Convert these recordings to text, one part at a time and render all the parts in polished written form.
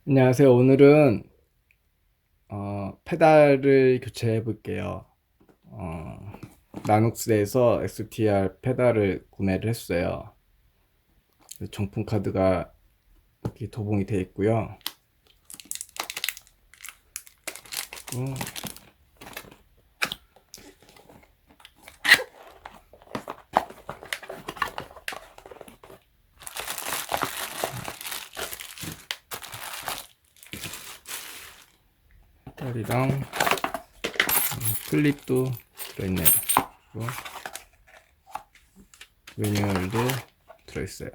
안녕하세요. 오늘은 페달을 교체해 볼게요. 어, 나눅스에서 XTR 페달을 구매를 했어요. 정품 카드가 이렇게 도봉이 되어 있고요. 음, 페달이랑 클립도 들어있네요. 그리고 매뉴얼도 들어있어요.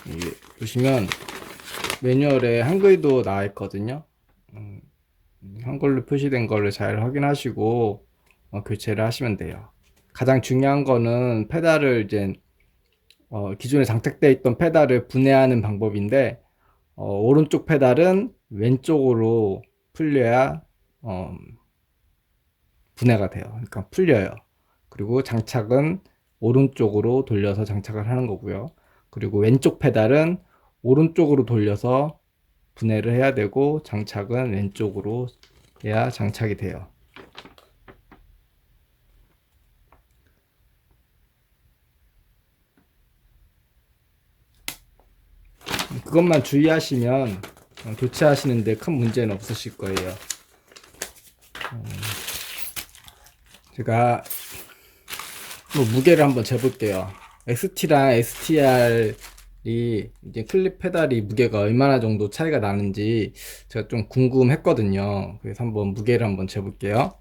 이게 보시면 매뉴얼에 한글도 나와 있거든요. 한글로 표시된 거를 잘 확인하시고 교체를 하시면 돼요. 가장 중요한 거는 페달을 이제 기존에 장착되어 있던 페달을 분해하는 방법인데, 오른쪽 페달은 왼쪽으로 풀려야 어, 분해가 돼요. 그러니까 풀려요. 그리고 장착은 오른쪽으로 돌려서 장착을 하는 거고요. 그리고 왼쪽 페달은 오른쪽으로 돌려서 분해를 해야 되고, 장착은 왼쪽으로 해야 장착이 돼요. 그것만 주의하시면 교체하시는데 큰 문제는 없으실 거예요. 제가 무게를 한번 재볼게요. XT랑 STR이 이제 클립 페달이 무게가 얼마나 정도 차이가 나는지 제가 좀 궁금했거든요. 그래서 한번 무게를 한번 재볼게요.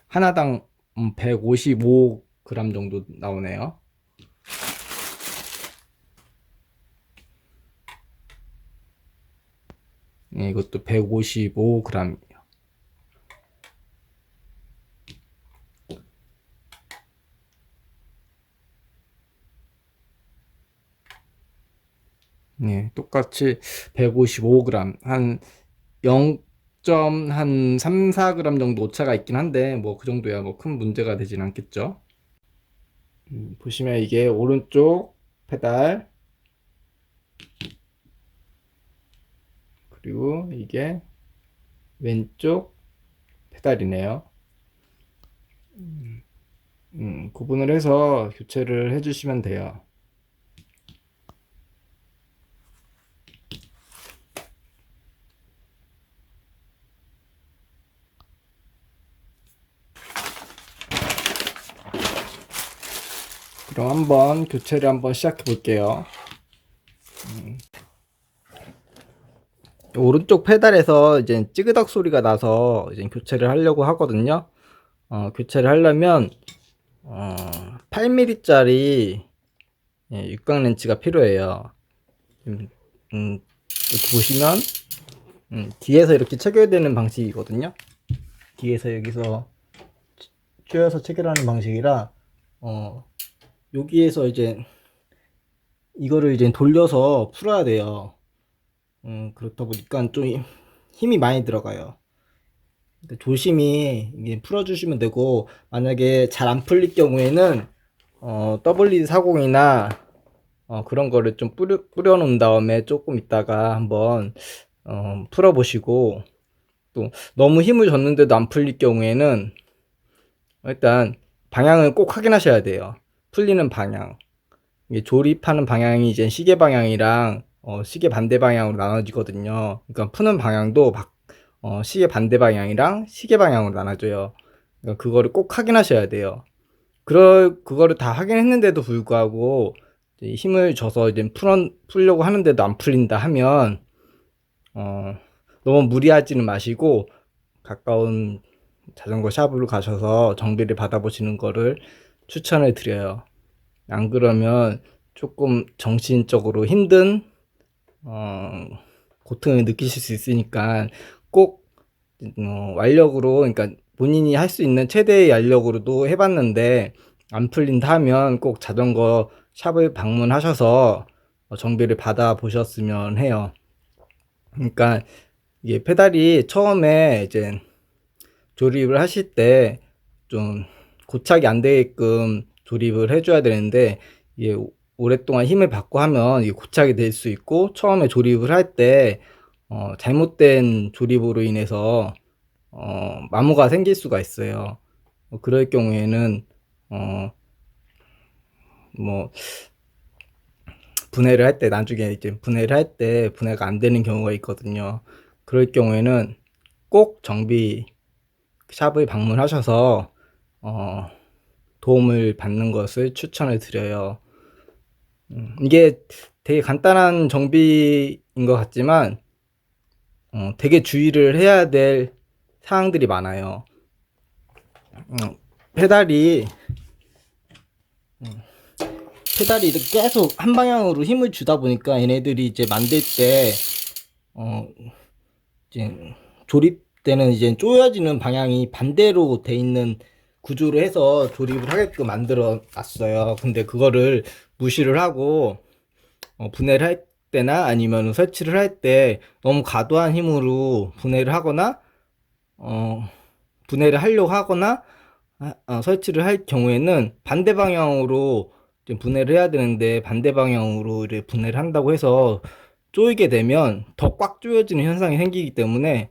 하나당 155g 정도 나오네요. 네, 이것도 155g이에요. 네, 똑같이 155g, 한 0.3, 4g 정도 오차가 있긴 한데, 뭐 그 정도야 뭐 큰 문제가 되진 않겠죠. 보시면 이게 오른쪽 페달, 그리고 이게 왼쪽 페달이네요. 구분을 해서 교체를 해주시면 돼요. 그럼 한번 교체를 한번 시작해 볼게요. 오른쪽 페달에서 이제 찌그덕 소리가 나서 이제 교체를 하려고 하거든요. 교체를 하려면 8mm짜리 육각 렌치가 필요해요. 이렇게 보시면 뒤에서 이렇게 체결되는 방식이거든요. 뒤에서 여기서 쥐어서 체결하는 방식이라 여기에서 이제 이거를 이제 돌려서 풀어야 돼요. 그렇다 보니까 좀 힘이 많이 들어가요. 그러니까 조심히 이게 풀어주시면 되고, 만약에 잘 안 풀릴 경우에는 WD-40이나 그런 거를 좀 뿌려 놓은 다음에 조금 있다가 한번 풀어보시고, 또 너무 힘을 줬는데도 안 풀릴 경우에는 일단 방향을 꼭 확인하셔야 돼요. 풀리는 방향. 이게 조립하는 방향이 이제 시계 방향이랑 시계 반대 방향으로 나눠지거든요. 그러니까 푸는 방향도 시계 반대 방향이랑 시계 방향으로 나눠져요. 그러니까 그거를 꼭 확인하셔야 돼요. 그거를 다 확인했는데도 불구하고 이제 힘을 줘서 이제 풀려고 하는데도 안 풀린다 하면 어, 너무 무리하지는 마시고 가까운 자전거 샵으로 가셔서 정비를 받아보시는 거를 추천을 드려요. 안 그러면 조금 정신적으로 힘든 고통을 느끼실 수 있으니까 꼭 완력으로, 그러니까 본인이 할 수 있는 최대의 완력으로도 해봤는데 안 풀린다 하면 꼭 자전거 샵을 방문하셔서 정비를 받아 보셨으면 해요. 그러니까 이게 페달이 처음에 이제 조립을 하실 때 좀 고착이 안 되게끔 조립을 해줘야 되는데, 이게 오랫동안 힘을 받고 하면 이게 고착이 될 수 있고, 처음에 조립을 할 때 잘못된 조립으로 인해서 마모가 생길 수가 있어요. 그럴 경우에는 뭐 분해를 할 때, 나중에 이제 분해를 할 때 분해가 안 되는 경우가 있거든요. 그럴 경우에는 꼭 정비 샵을 방문하셔서 도움을 받는 것을 추천을 드려요. 이게 되게 간단한 정비인 것 같지만 되게 주의를 해야 될 사항들이 많아요. 페달이 이렇게 계속 한 방향으로 힘을 주다 보니까 얘네들이 이제 만들 때 이제 조립 때는 이제 조여지는 방향이 반대로 돼 있는 구조로 해서 조립을 하게끔 만들어 놨어요. 근데 그거를 무시를 하고 분해를 할 때나 아니면 설치를 할 때 너무 과도한 힘으로 분해를 하거나 분해를 하려고 하거나 설치를 할 경우에는 반대 방향으로 분해를 해야 되는데, 반대 방향으로 분해를 한다고 해서 조이게 되면 더 꽉 조여지는 현상이 생기기 때문에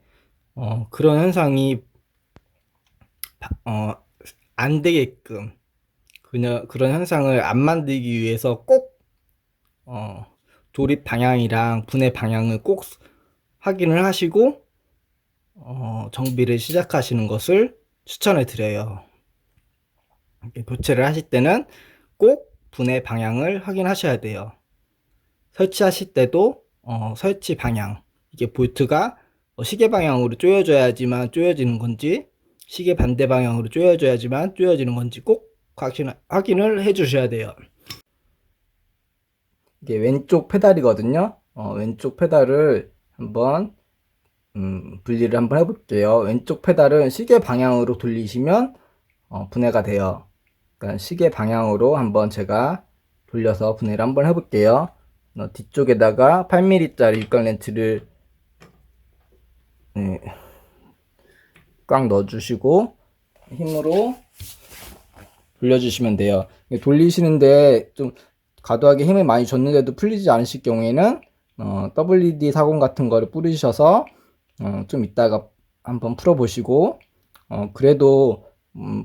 그런 현상이 안 되게끔, 그냥 그런 현상을 안 만들기 위해서 꼭 조립 방향이랑 분해 방향을 꼭 확인을 하시고 정비를 시작하시는 것을 추천을 드려요. 교체를 하실 때는 꼭 분해 방향을 확인하셔야 돼요. 설치하실 때도 설치 방향, 이게 볼트가 시계 방향으로 조여져야지만 조여지는 건지, 시계 반대 방향으로 조여져야지만 조여지는 건지 꼭 확인을 해 주셔야 돼요. 이게 왼쪽 페달이거든요. 왼쪽 페달을 한번 분리를 한번 해볼게요. 왼쪽 페달은 시계 방향으로 돌리시면 분해가 돼요. 그러니까 시계 방향으로 한번 제가 돌려서 분해를 한번 해볼게요. 뒤쪽에다가 8mm짜리 육각 렌치를 꽉 넣어주시고 힘으로 돌려주시면 돼요. 돌리시는데 좀 과도하게 힘을 많이 줬는데도 풀리지 않으실 경우에는 WD-40 같은 거를 뿌리셔서 좀 이따가 한번 풀어보시고, 그래도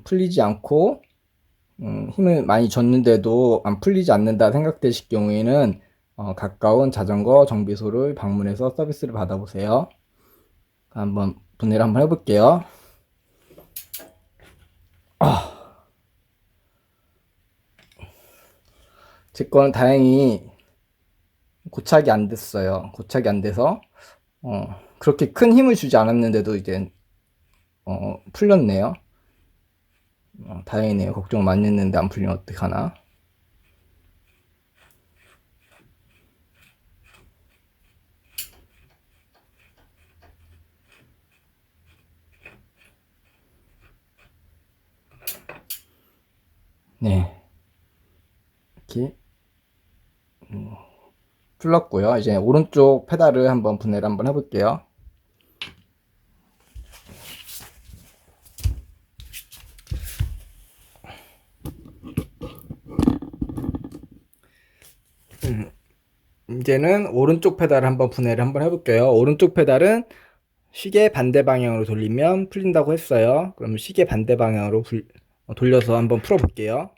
풀리지 않고 힘을 많이 줬는데도 안 풀리지 않는다 생각되실 경우에는 가까운 자전거 정비소를 방문해서 서비스를 받아보세요. 한번 분해를 한번 해볼게요. 제 거는 다행히 고착이 안 됐어요. 고착이 안 돼서 그렇게 큰 힘을 주지 않았는데도 이제 풀렸네요. 다행이네요. 걱정 많이 했는데 안 풀리면 어떡하나. 네, 이렇게 풀렸고요. 이제 오른쪽 페달을 한번 분해를 한번 해볼게요. 이제는 오른쪽 페달을 한번 분해를 한번 해볼게요. 오른쪽 페달은 시계 반대 방향으로 돌리면 풀린다고 했어요. 그럼 시계 반대 방향으로 돌려서 한번 풀어볼게요.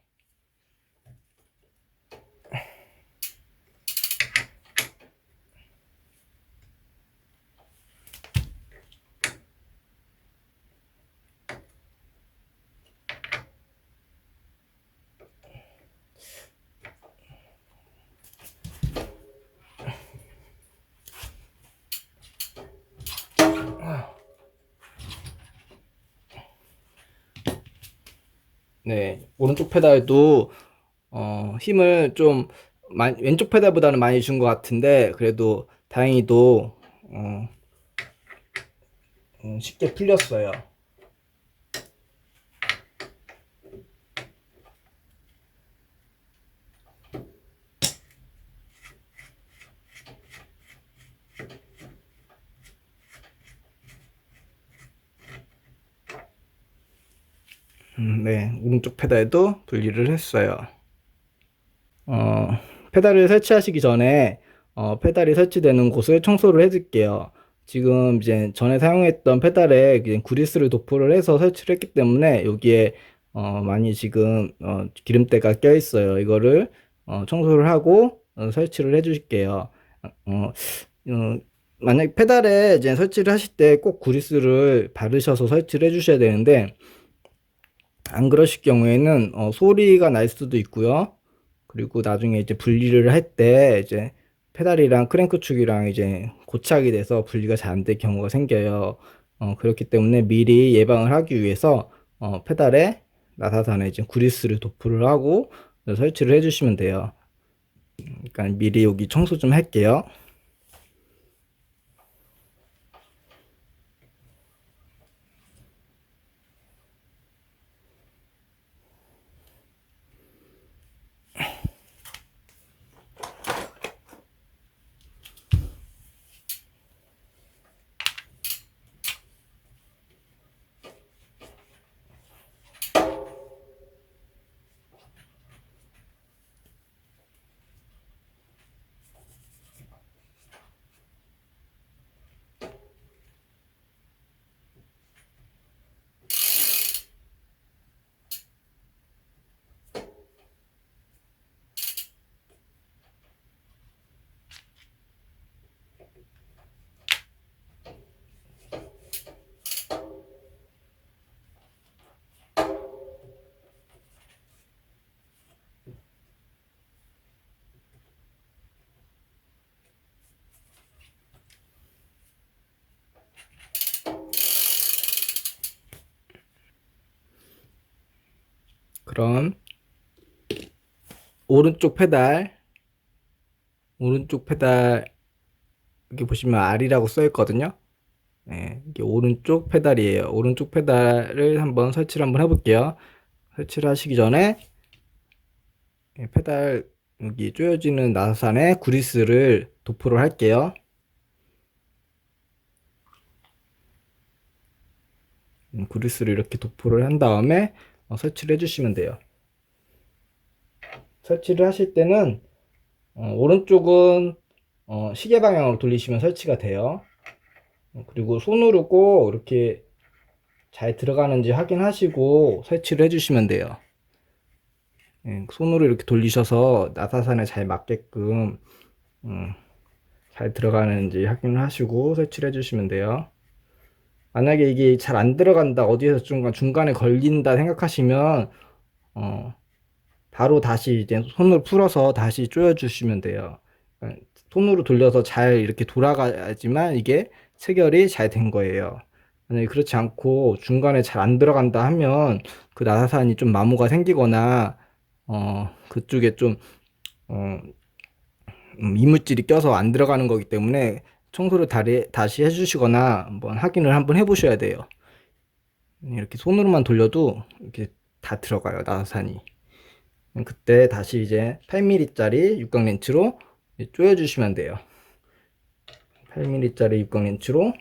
네, 오른쪽 페달도 힘을 좀 왼쪽 페달보다는 많이 준 것 같은데, 그래도 다행히도 쉽게 풀렸어요. 네, 오른쪽 페달도 분리를 했어요. 어, 페달을 설치하시기 전에 페달이 설치되는 곳을 청소를 해줄게요. 지금 이제 전에 사용했던 페달에 그냥 그리스를 도포를 해서 설치를 했기 때문에 여기에 많이 지금 기름때가 껴 있어요. 이거를 청소를 하고 설치를 해주실게요. 어, 어, 만약 페달에 이제 설치를 하실 때 꼭 그리스를 바르셔서 설치를 해주셔야 되는데 안 그러실 경우에는 소리가 날 수도 있고요. 그리고 나중에 이제 분리를 할 때 이제 페달이랑 크랭크 축이랑 이제 고착이 돼서 분리가 잘 안 될 경우가 생겨요. 그렇기 때문에 미리 예방을 하기 위해서 페달에 나사산에 이제 그리스를 도포를 하고 설치를 해주시면 돼요. 그러니까 미리 여기 청소 좀 할게요. 그럼 오른쪽 페달 오른쪽 페달 여기 보시면 R이라고 써 있거든요. 네, 이게 오른쪽 페달이에요. 오른쪽 페달을 한번 설치를 한번 해볼게요. 설치를 하시기 전에 페달 여기 조여지는 나사산에 그리스를 도포를 할게요. 그리스를 이렇게 도포를 한 다음에 설치를 해주시면 돼요. 설치를 하실 때는 오른쪽은 시계 방향으로 돌리시면 설치가 돼요. 그리고 손으로 꼭 이렇게 잘 들어가는지 확인하시고 설치를 해주시면 돼요. 손으로 이렇게 돌리셔서 나사산에 잘 맞게끔 잘 들어가는지 확인을 하시고 설치를 해주시면 돼요. 만약에 이게 잘 안 들어간다, 어디에서 중간에 걸린다 생각하시면 바로 다시 이제 손을 풀어서 다시 조여주시면 돼요. 그러니까 손으로 돌려서 잘 이렇게 돌아가야지만 이게 체결이 잘 된 거예요. 만약에 그렇지 않고 중간에 잘 안 들어간다 하면 그 나사산이 좀 마모가 생기거나 그쪽에 좀 어, 이물질이 껴서 안 들어가는 거기 때문에 청소를 다시 해주시거나 한번 해보셔야 돼요. 이렇게 손으로만 돌려도 이렇게 다 들어가요, 나사산이. 그때 다시 이제 8mm짜리 육각렌치로 조여주시면 돼요. 8mm짜리 육각렌치로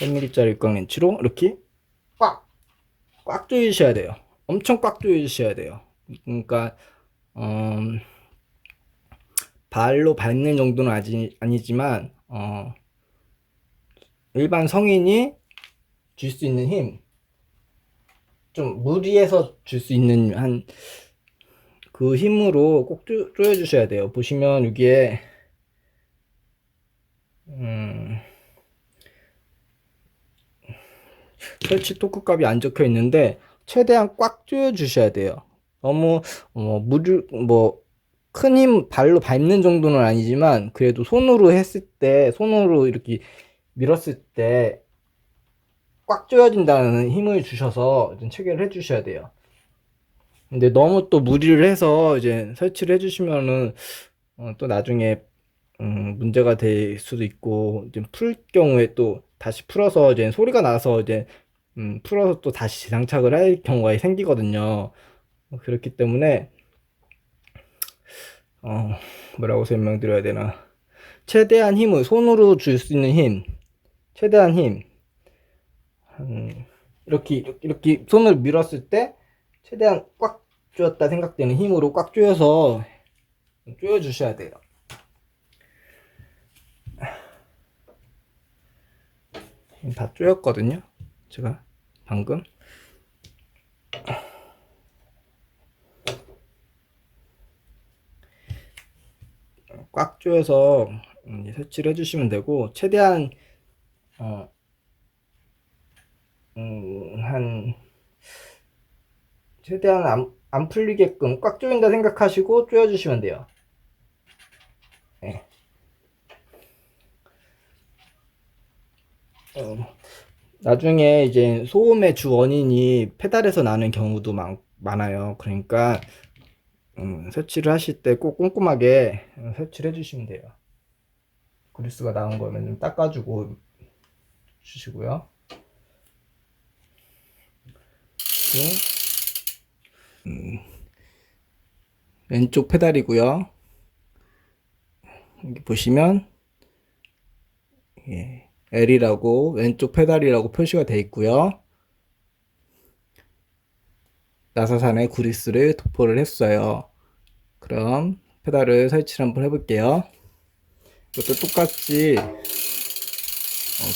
8mm짜리 육각렌치로 이렇게 꽉 조여주셔야 돼요. 엄청 꽉 조여주셔야 돼요. 그러니까 발로 밟는 정도는 아니지만 일반 성인이 줄 수 있는 힘, 좀 무리해서 줄 수 있는 한 그 힘으로 꼭 조여주셔야 돼요. 보시면 여기에 설치 토크 값이 안 적혀 있는데 최대한 꽉 조여 주셔야 돼요. 너무 큰 힘 발로 밟는 정도는 아니지만 그래도 손으로 했을 때 손으로 이렇게 밀었을 때 꽉 조여진다는 힘을 주셔서 좀 체결을 해 주셔야 돼요. 근데 너무 또 무리를 해서 이제 설치를 해 주시면은 또 나중에 문제가 될 수도 있고 이제 풀 경우에 또 다시 풀어서 이제 소리가 나서 이제 풀어서 또 다시 재장착을 할 경우가 생기거든요. 그렇기 때문에 뭐라고 설명드려야 되나, 최대한 힘을 손으로 줄 수 있는 힘, 최대한 힘, 이렇게 손을 밀었을 때 최대한 꽉 조였다 생각되는 힘으로 꽉 조여서 조여 주셔야 돼요. 다 조였거든요, 제가 방금. 꽉 조여서 설치를 해주시면 되고, 최대한 한 최대한 안 풀리게끔 꽉 조인다 생각하시고 조여주시면 돼요. 네. 나중에 이제 소음의 주 원인이 페달에서 나는 경우도 많아요. 그러니까 설치를 하실 때 꼭 꼼꼼하게 설치를 해주시면 돼요. 그리스가 나온 거면 좀 닦아주고 주시고요. 왼쪽 페달이고요. 여기 보시면 L이라고 왼쪽 페달이라고 표시가 되어 있고요. 나사산에 그리스를 도포를 했어요. 그럼 페달을 설치를 한번 해볼게요. 이것도 똑같이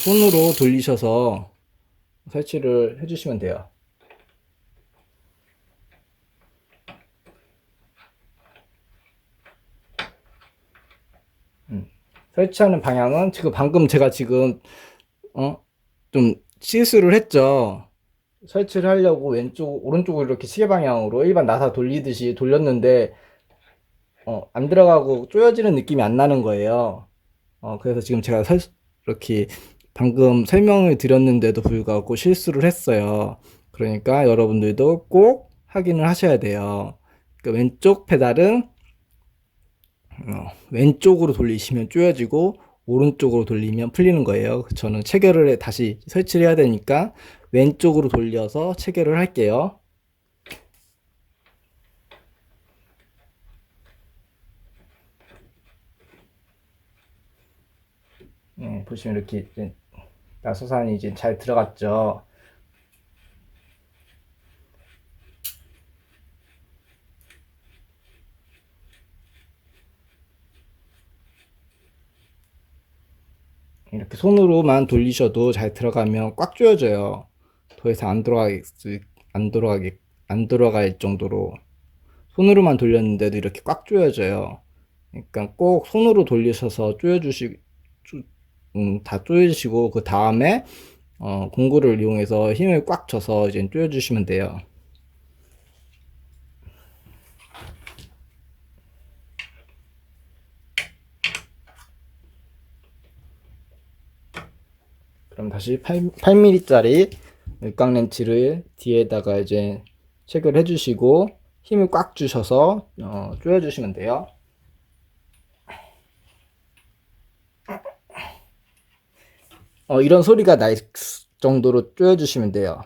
손으로 돌리셔서 설치를 해주시면 돼요. 설치하는 방향은 지금 방금 제가 지금 좀 실수를 했죠. 설치를 하려고 오른쪽으로 이렇게 시계 방향으로 일반 나사 돌리듯이 돌렸는데 안 들어가고 조여지는 느낌이 안 나는 거예요. 그래서 지금 제가 이렇게 방금 설명을 드렸는데도 불구하고 실수를 했어요. 그러니까 여러분들도 꼭 확인을 하셔야 돼요. 그러니까 왼쪽 페달은 왼쪽으로 돌리시면 조여지고 오른쪽으로 돌리면 풀리는 거예요. 저는 체결을 다시 설치를 해야 되니까 왼쪽으로 돌려서 체결을 할게요. 보시면 이렇게 나사산이 이제 잘 들어갔죠. 이렇게 손으로만 돌리셔도 잘 들어가면 꽉 조여져요. 더 이상 안 돌아갈 정도로 손으로만 돌렸는데도 이렇게 꽉 조여져요. 그러니까 꼭 손으로 돌리셔서 다 조여주시고 그 다음에 공구를 이용해서 힘을 꽉 줘서 이제 조여주시면 돼요. 그럼 다시 8mm짜리 물광 렌치를 뒤에다가 이제 체결해 주시고 힘을 꽉 주셔서 조여 주시면 돼요. 이런 소리가 날 정도로 조여 주시면 돼요.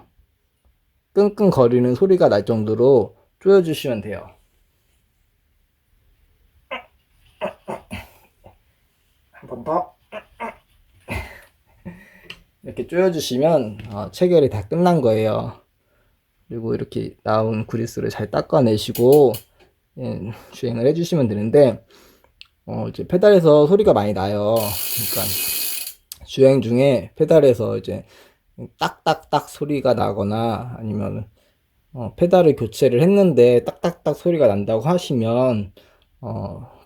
끙끙거리는 소리가 날 정도로 조여 주시면 돼요. 한 번 더. 이렇게 조여 주시면 체결이 다 끝난 거예요. 그리고 이렇게 나온 그리스를 잘 닦아내시고 주행을 해주시면 되는데 이제 페달에서 소리가 많이 나요. 그러니까 주행 중에 페달에서 이제 딱딱딱 소리가 나거나 아니면 페달을 교체를 했는데 딱딱딱 소리가 난다고 하시면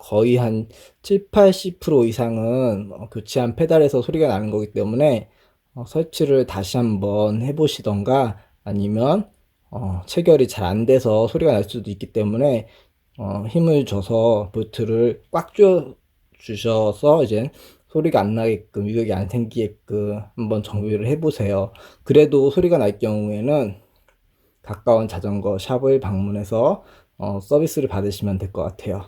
거의 한 7, 80% 이상은 교체한 페달에서 소리가 나는 거기 때문에 설치를 다시 한번 해보시던가 아니면 체결이 잘 안 돼서 소리가 날 수도 있기 때문에 힘을 줘서 볼트를 꽉 조여 주셔서 이제 소리가 안 나게끔 위격이 안 생기게끔 한번 정비를 해보세요. 그래도 소리가 날 경우에는 가까운 자전거 샵을 방문해서 서비스를 받으시면 될 것 같아요.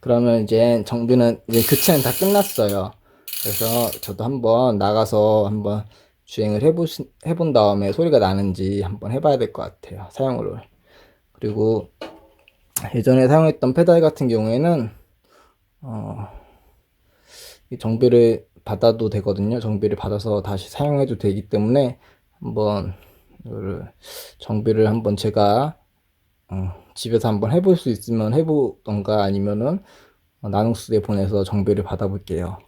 그러면 이제 정비는 이제 교체는 다 끝났어요. 그래서 저도 한번 나가서 한번 주행을 해본 다음에 소리가 나는지 한번 해봐야 될 것 같아요. 사용을. 그리고 예전에 사용했던 페달 같은 경우에는 이 정비를 받아도 되거든요. 정비를 받아서 다시 사용해도 되기 때문에 한번 이거를 정비를 한번 제가 집에서 한번 해볼 수 있으면 해보던가 아니면은 나눔스에 보내서 정비를 받아볼게요.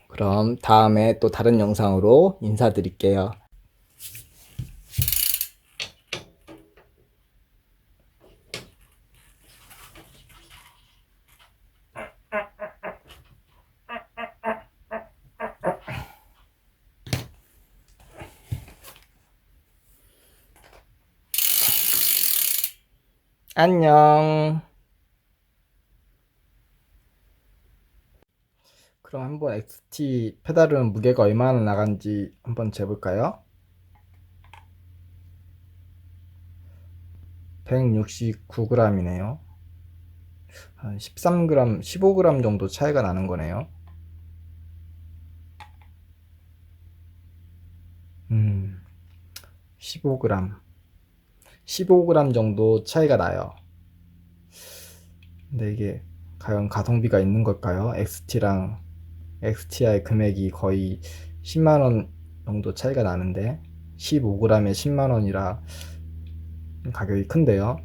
그럼 다음에 또 다른 영상으로 인사드릴게요. 안녕. 그럼 한번 XT 페달은 무게가 얼마나 나간지 한번 재볼까요? 169g이네요. 한 13g, 15g 정도 차이가 나는 거네요. 15g. 15g 정도 차이가 나요. 근데 이게 과연 가성비가 있는 걸까요? XT랑 XTI 금액이 거의 10만원 정도 차이가 나는데 15g에 10만원이라 가격이 큰데요.